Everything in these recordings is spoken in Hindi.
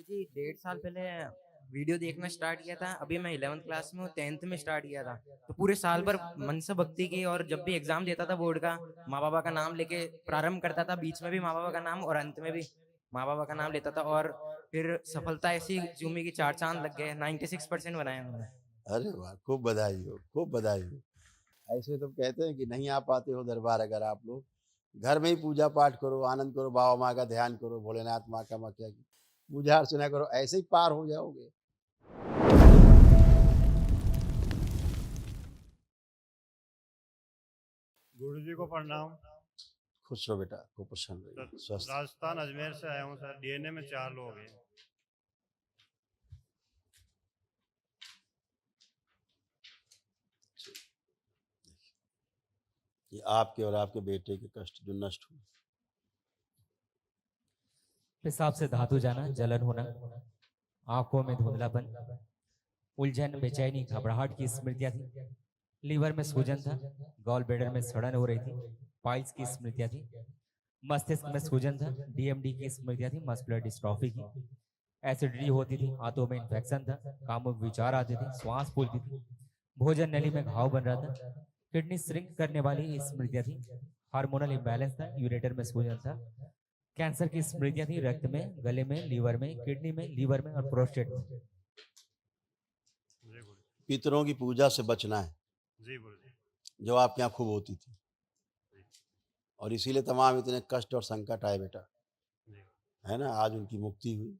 जी 1.5 साल पहले वीडियो देखना स्टार्ट किया था। अभी मैं 11th क्लास में हूँ, 10th में स्टार्ट किया था। तो पूरे साल भर मन से भक्ति की, और जब भी एग्जाम देता था बोर्ड का, माँ बाबा का नाम लेके प्रारंभ करता था। बीच में भी माँ बाबा का नाम और अंत में भी माँ बाबा का नाम लेता था, और फिर सफलता ऐसी जूमी की 4 चांद लग गए। 96% बनाया मैंने। अरे वाह! खूब बधाई हो, खूब बधाई हो। ऐसे तो कहते हैं कि नहीं आ पाते हो दरबार अगर आप लोग, घर में ही पूजा पाठ करो, आनंद करो, बाबा माँ का ध्यान करो, भोलेनाथ माँ का मक्या की पूजा अर्चना करो, ऐसे ही पार हो जाओगे। गुरु जी को प्रणाम। खुश रहो बेटा, खूब प्रसन्न सर, रहिए, स्वस्थ। राजस्थान अजमेर से आया हूँ सर। डीएनए में 4 लोग हैं। ये आपके और आपके बेटे के कष्ट जो नष्ट हुए। पेशाब से धातु जाना, जलन होना, आंखों में धुंधलापन, उलझन, बेचैनी, घबराहट की स्मृतियां थी। लीवर में सूजन था, गॉल ब्लैडर में सड़न हो रही थी, पाइल्स की स्मृतियां थी। मस्तिष्क में सूजन था, डीएमडी की स्मृतियां थी, मस्कुलर डिस्ट्रॉफी की। एसिडिटी होती थी, हाथों में इन्फेक्शन था, कामुक विचार आते थे, श्वास फूलती थी, भोजन नली में घाव बन रहा था, किडनी श्रिंक करने वाली स्मृतियां थी, हार्मोनल इम्बैलेंस था, यूरेटर में सूजन था, कैंसर की स्मृतियां थी, रक्त में, गले में, लीवर में, किडनी में, लीवर में और प्रोस्टेट में। जी गुरु पितरों की पूजा से बचना है, जी। गुरु जी। जो आपके यहाँ खूब होती थी, और इसीलिए तमाम इतने कष्ट और संकट आए बेटा, जी है ना। आज उनकी मुक्ति हुई,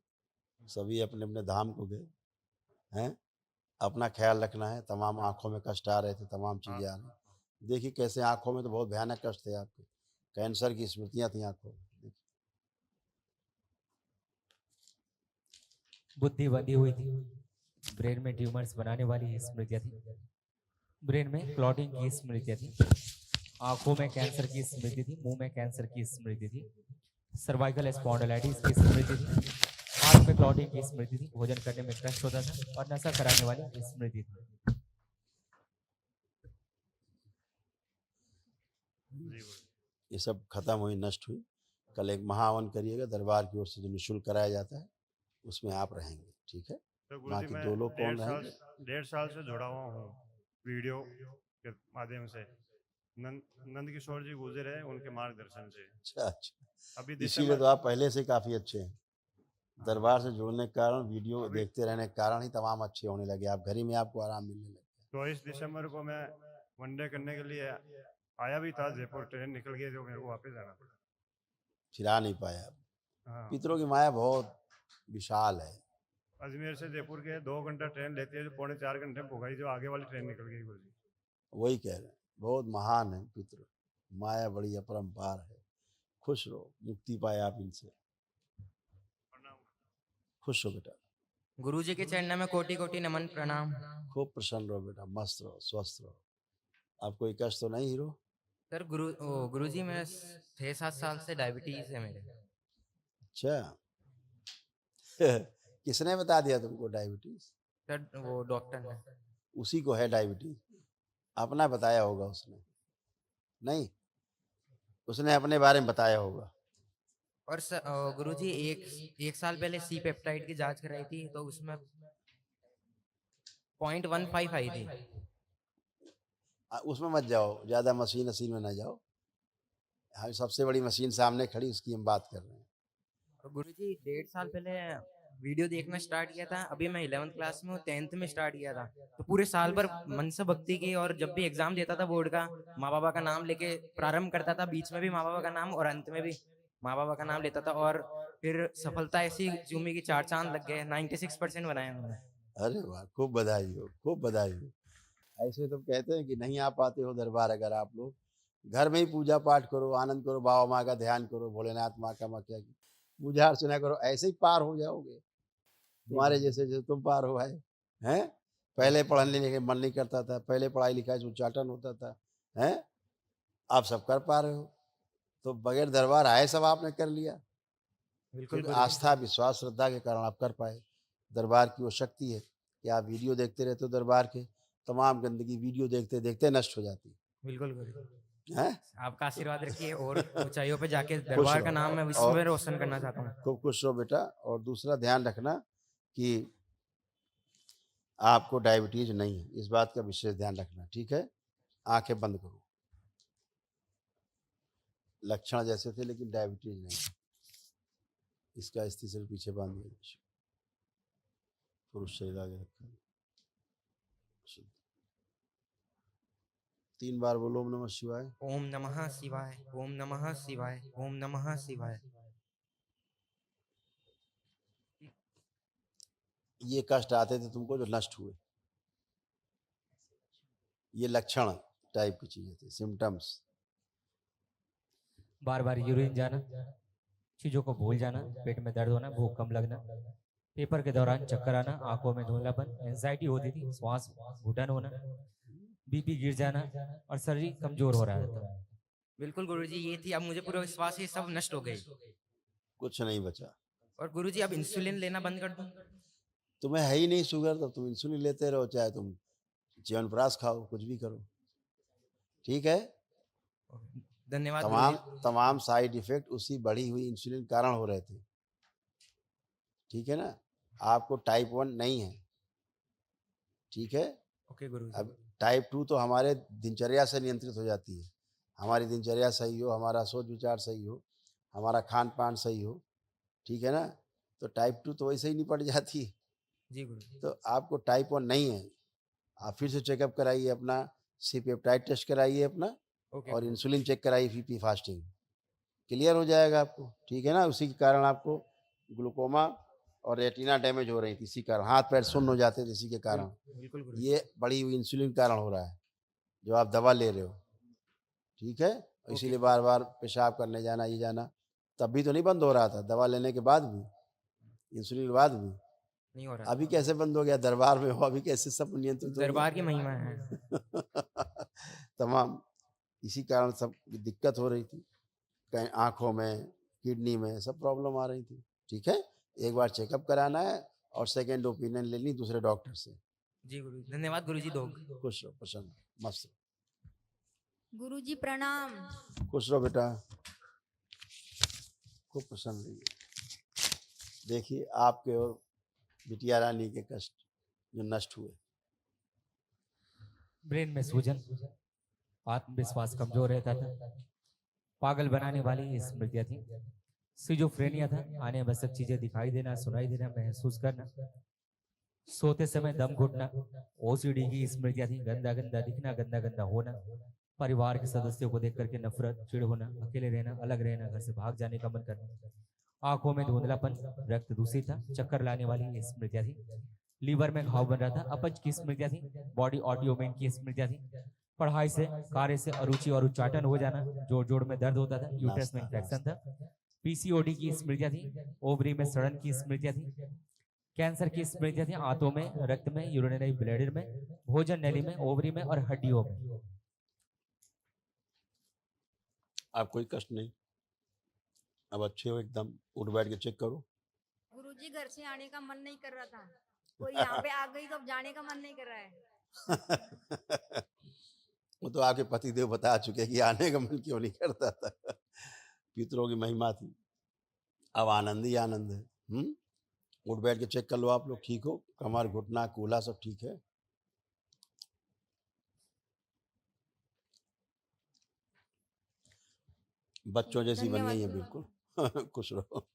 सभी अपने अपने धाम को गए हैं। अपना ख्याल रखना है। तमाम आंखों में कष्ट आ रहे थे, तमाम हाँ चीज़ें आ रही। देखिए कैसे आंखों में तो बहुत भयानक कष्ट थे आपके, कैंसर की स्मृतियां थी आंखों में। देखिए, बुद्धि बंधी हुई थी, ब्रेन में ट्यूमर्स बनाने वाली स्मृतियां थी, ब्रेन में क्लॉटिंग की स्मृतियां थी, आंखों में कैंसर की स्मृति थी, मुंह में कैंसर की स्मृति थी, सर्वाइकल स्पॉन्डिलाइटिस की स्मृति थी, हार्ट में क्लॉटिंग की स्मृति थी, भोजन करने में कष्ट होता था और नशा कराने वाली स्मृति थी। जी गुरु ये सब खत्म हुई, नष्ट हुई। कल एक महावन करिएगा दरबार की ओर से, जो निःशुल्क कराया जाता है, उसमें आप रहेंगे, ठीक है। तो गुरु जी बाकी मैं 2 लोग कौन रहेंगे? 1.5 साल से जुड़ा हुआ हूँ वीडियो के माध्यम से। नंद किशोर जी गुजरे हैं, उनके मार्गदर्शन से। अच्छा, अच्छा। अभी इसीलिए दिसंबर। तो आप पहले से काफ़ी अच्छे हैं। हाँ। दरबार से जुड़ने के कारण, वीडियो अभी देखते रहने के कारण ही तमाम अच्छे होने लगे। आप घर ही में आपको आराम मिलने लग गया। 22 दिसंबर को मैं वनडे करने के लिए आया भी था जयपुर। ट्रेन निकल गई जो मेरे को वापस जाना पड़ा। फिर आ नहीं पाया आप। हाँ। पितरों की माया बहुत विशाल है। अजमेर से जयपुर के 2 घंटा ट्रेन लेती है, जो 3.25 घंटे में भोगाई, जो आगे वाली ट्रेन निकल गई गुरु जी। वही कह रहे हैं, बहुत महान है पितृ। माया बड़ी अपरंपार है। खुश रहो, मुक्ति पाए आप इनसे। प्रणाम। खुश हो बेटा, गुरु जी के चरणों में कोटि कोटि नमन प्रणाम। खूब प्रसन्न रहो बेटा, मस्त रहो, स्वस्थ रहो। आपको कोई कष्ट तो नहीं हीरो? सर गुरु जी मैं 6-7 साल से डायबिटीज है मेरे। अच्छा। किसने बता दिया तुमको डायबिटीज? सर वो डॉक्टर ने। उसी को है डायबिटीज, अपना बताया होगा उसने। नहीं, उसने अपने बारे में बताया होगा। और गुरु जी एक साल पहले सी पेप्टाइड की जांच कराई थी, तो उसमें 0.15 आई थी। उसमें मत जाओ, ज़्यादा मशीन वशीन में ना जाओ। हाँ, सबसे बड़ी मशीन सामने खड़ी, उसकी हम बात कर रहे हैं। और गुरु जी 1.5 साल पहले वीडियो देखना स्टार्ट किया था। अभी मैं 11th क्लास में हूँ, 10th में स्टार्ट किया था। तो पूरे साल भर मन से भक्ति की, और जब भी एग्जाम देता था बोर्ड का, माँ बाबा का नाम लेके प्रारंभ करता था। बीच में भी माँ बाबा का नाम और अंत में भी माँ बाबा का नाम लेता था, और फिर सफलता ऐसी जूमी की 4 चांद लग गए। 96% बनाया मैंने। अरे वाह! खूब बधाई हो, खूब बधाई हो। ऐसे तो कहते हैं कि नहीं आ पाते हो दरबार अगर आप लोग, घर में ही पूजा पाठ करो, आनंद करो, बाबा माँ का ध्यान करो, भोलेनाथ माँ का मक्या की पूजा अर्चना करो, ऐसे ही पार हो जाओगे। तुम्हारे जैसे जो तुम पार हो आए, हैं? पहले पढ़ने लिखने का मन नहीं करता था, पहले पढ़ाई-लिखाई से उच्चाटन होता था, हैं? आप सब कर पा रहे हो, तो बगैर दरबार आए सब आपने कर लिया। बिल्कुल सिर्फ गुरु जी। आस्था, विश्वास, श्रद्धा के कारण आप कर पाए। दरबार की वो शक्ति है कि आप वीडियो देखते रहते हो दरबार के, तमाम गंदगी वीडियो देखते-देखते नष्ट हो जाती है। बिल्कुल गुरु जी। हैं? आपका आशीर्वाद रखिए और ऊंचाइयों पे जाके खुश दरबार का रहो नाम मैं विश्व और में रोशन करना चाहता हूँ। खूब खुश रहो बेटा। और दूसरा ध्यान रखना कि आपको डायबिटीज नहीं है, इस बात का विशेष ध्यान रखना, ठीक है? आंखें बंद करो। लक्षण जैसे थे लेकिन डायबिटीज नहीं है। इसका स्थिति से पीछे बांध दिया, पुरुष शरीर आगे रखा, 3 बार बोलो ओम नमः शिवाय। ओम नमः शिवाय, ओम नमः शिवाय, ओम नमः शिवाय। ये कष्ट आते थे तुमको जो नष्ट हुए, ये लक्षण टाइप की चीजें थी, सिम्टम्स। बार बार यूरिन जाना, चीजों को भूल जाना, पेट में दर्द होना, भूख कम लगना, पेपर के दौरान चक्कर आना, आंखों में धुंधलापन, एंजाइटी होती थी, श्वास घुटन होना, बीपी गिर जाना और शरीर कमजोर हो रहा था। बिल्कुल गुरुजी, ये थी। अब मुझे पूरा विश्वास है ये सब नष्ट हो गई। कुछ नहीं बचा। और गुरुजी अब इंसुलिन लेना बंद कर दूं? तुम्हें है ही नहीं शुगर, तब तुम इंसुलिन लेते रहो, चाहे तुम च्यवनप्राश खाओ, कुछ भी करो, ठीक है? धन्यवाद तमाम गुरुजी। तमाम साइड इफेक्ट उसी बढ़ी हुई इंसुलिन के कारण हो रहे थे, ठीक है ना? आपको टाइप 1 नहीं है, ठीक है? ओके गुरुजी। अब टाइप 2 तो हमारे दिनचर्या से नियंत्रित हो जाती है। हमारी दिनचर्या सही हो, हमारा सोच विचार सही हो, हमारा खान पान सही हो, ठीक है ना? तो टाइप 2 तो वैसे ही निपट जाती है। जी गुरुजी। तो आपको टाइप 1 नहीं है। आप फिर से चेकअप कराइए अपना, सी पेप्टाइड टेस्ट कराइए अपना, ओके और गुरुजी। इंसुलिन चेक कराइए, पीपी फास्टिंग, क्लियर हो जाएगा आपको, ठीक है ना? उसी के कारण आपको ग्लूकोमा और रेटिना डैमेज हो रही थी, इसी कारण हाथ पैर सुन्न हो जाते थे, इसी के कारण। बिल्कुल गुरुजी। ये बढ़ी हुई इंसुलिन के कारण हो रहा है, जो आप दवा ले रहे हो, ठीक है? और ओके। इसीलिए बार बार पेशाब करने जाना, ये जाना, तब भी तो नहीं बंद हो रहा था, दवा लेने के बाद भी, इंसुलिन के बाद भी। नहीं हो रहा अभी था। कैसे बंद हो गया? दरबार में हो, अभी कैसे सब तो नियंत्रित हो दरबार की गया? महिमा है। तमाम इसी कारण सब दिक्कत हो रही थी, कहीं आँखों में, किडनी में सब प्रॉब्लम आ रही थी, ठीक है? एक बार चेकअप कराना है और सेकंड ओपिनियन लेनी दूसरे डॉक्टर से। जी गुरुजी, धन्यवाद गुरुजी। दोग। खुश रहो, प्रसन्न रहो, मस्त गुरुजी प्रणाम। रहो। खुश रहो बेटा, खूब प्रसन्न रहिए। देखिए आपके और बिटिया रानी के कष्ट जो नष्ट हुए। ब्रेन में सूजन, आत्मविश्वास कमजोर रहता था, पागल बनाने वाली स्मृतियां थी, सिजोफ्रेनिया था, आने आवश्यक चीजें दिखाई देना, सुनाई देना, महसूस करना, सोते समय दम घुटना, ओसीडी की स्मृतियां थी, गंदा गंदा दिखना, गंदा गंदा होना, परिवार के सदस्यों को देख करके नफरत, चिढ़ होना, अकेले रहना, अलग रहना, घर से भाग जाने का मन करना, आंखों में धुंधलापन, रक्त दूषित था, चक्कर लाने वाली स्मृतियां थी, लीवर में घाव बन रहा था, अपच की स्मृतियां थी, बॉडी ऑटियोमेन की स्मृतियां थी, पढ़ाई से, कार्य से अरुचि और उच्चाटन हो जाना, जोड़ जोड़ में दर्द होता था, यूट्रस में इंफेक्शन था, पीसीओडी की स्मृतियां थी, ओवरी में सड़न की स्मृतियां थी, कैंसर की स्मृतियां थी, आंतों में, रक्त में, यूरिनरी ब्लैडर में, भोजन नली में, ओवरी में और हड्डियों में। आप कोई कष्ट नहीं, अब अच्छे हो एकदम, उठ बैठ के चेक करो। गुरुजी घर से आने का मन नहीं कर रहा था, और यहाँ पे आ गई तो अब जाने का मन नहीं कर रहा है। वो तो आपके पतिदेव बता चुके कि आने का मन क्यों नहीं करता था। पितरों की महिमा थी, अब आनंद ही आनंद है। उठ बैठ के चेक कर लो, आप लोग ठीक हो, कमर घुटना कूल्हा सब ठीक है। बच्चों जैसी बन गई है बिल्कुल। खुश रहो।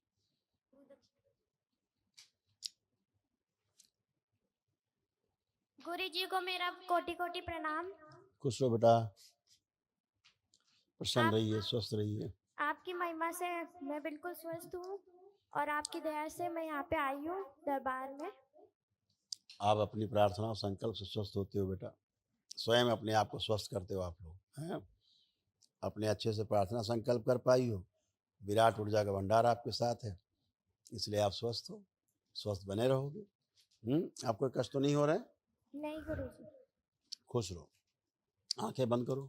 गुरु जी को मेरा कोटि कोटि प्रणाम। खुश रहो बेटा, प्रसन्न आप रहिए, स्वस्थ रहिए। आपकी महिमा से मैं बिल्कुल स्वस्थ हूँ और आपकी दया से मैं यहाँ पे आई हूँ दरबार में। आप अपनी प्रार्थना और संकल्प से स्वस्थ होते हो बेटा, स्वयं अपने आप को स्वस्थ करते हो आप लोग हैं। अपने अच्छे से प्रार्थना संकल्प कर पाई हो, विराट ऊर्जा का भंडार आपके साथ है, इसलिए आप स्वस्थ हो, स्वस्थ बने रहोगे। आपको कष्ट तो नहीं हो रहा है? नहीं गुरु जी। खुश रहो, आंखें बंद करो।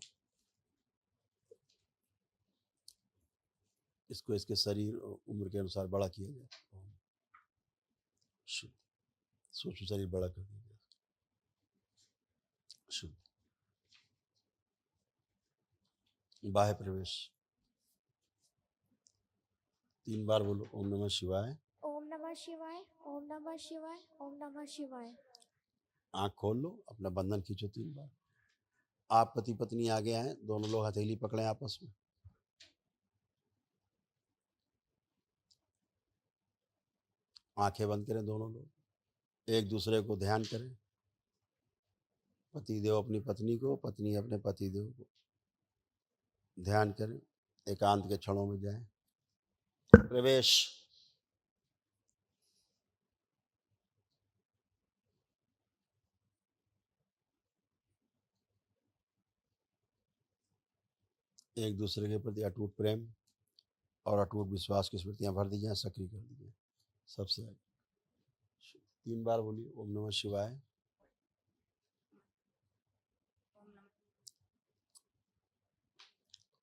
इसको इसके शरीर और उम्र के अनुसार बड़ा किया जाए। शुद्ध सूक्ष्म शरीर बड़ा कर दिया जाए, शुद्ध बाह्य प्रवेश 3 बार बोलो। ओम नमः शिवाय। ओम नमः शिवाय, ओम नमः शिवाय, ओम नमः शिवाय। आंख खोल लो, अपना बंधन खींचो 3 बार। आप पति पत्नी आगे आए, दोनों लोग हथेली पकड़ें आपस में। आंखें बंद करें दोनों लोग, एक दूसरे को ध्यान करें। पति देव अपनी पत्नी को, पत्नी अपने पति देव को ध्यान करें। एकांत के क्षणों में जाएं। प्रवेश। एक दूसरे के प्रति अटूट प्रेम और अटूट विश्वास की स्मृतियां भर दी जाएं, सक्रिय कर दी जाएं। सबसे आगे 3 बार बोलिए। ओम नमः शिवाय।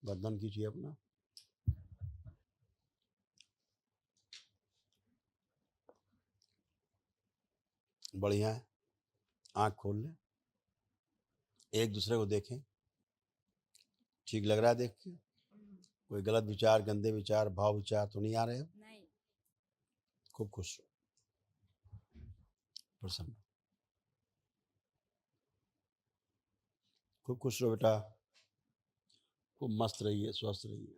बंधन कीजिए अपना। बढ़िया है। आंख खोल लें, एक दूसरे को देखें। ठीक लग रहा है देख के? कोई गलत विचार, गंदे विचार, भाव विचार तो नहीं आ रहे हो? नहीं। खूब खुश रहो, प्रसन्न, खूब खुश रहो बेटा। खूब मस्त रहिए, स्वस्थ रहिए।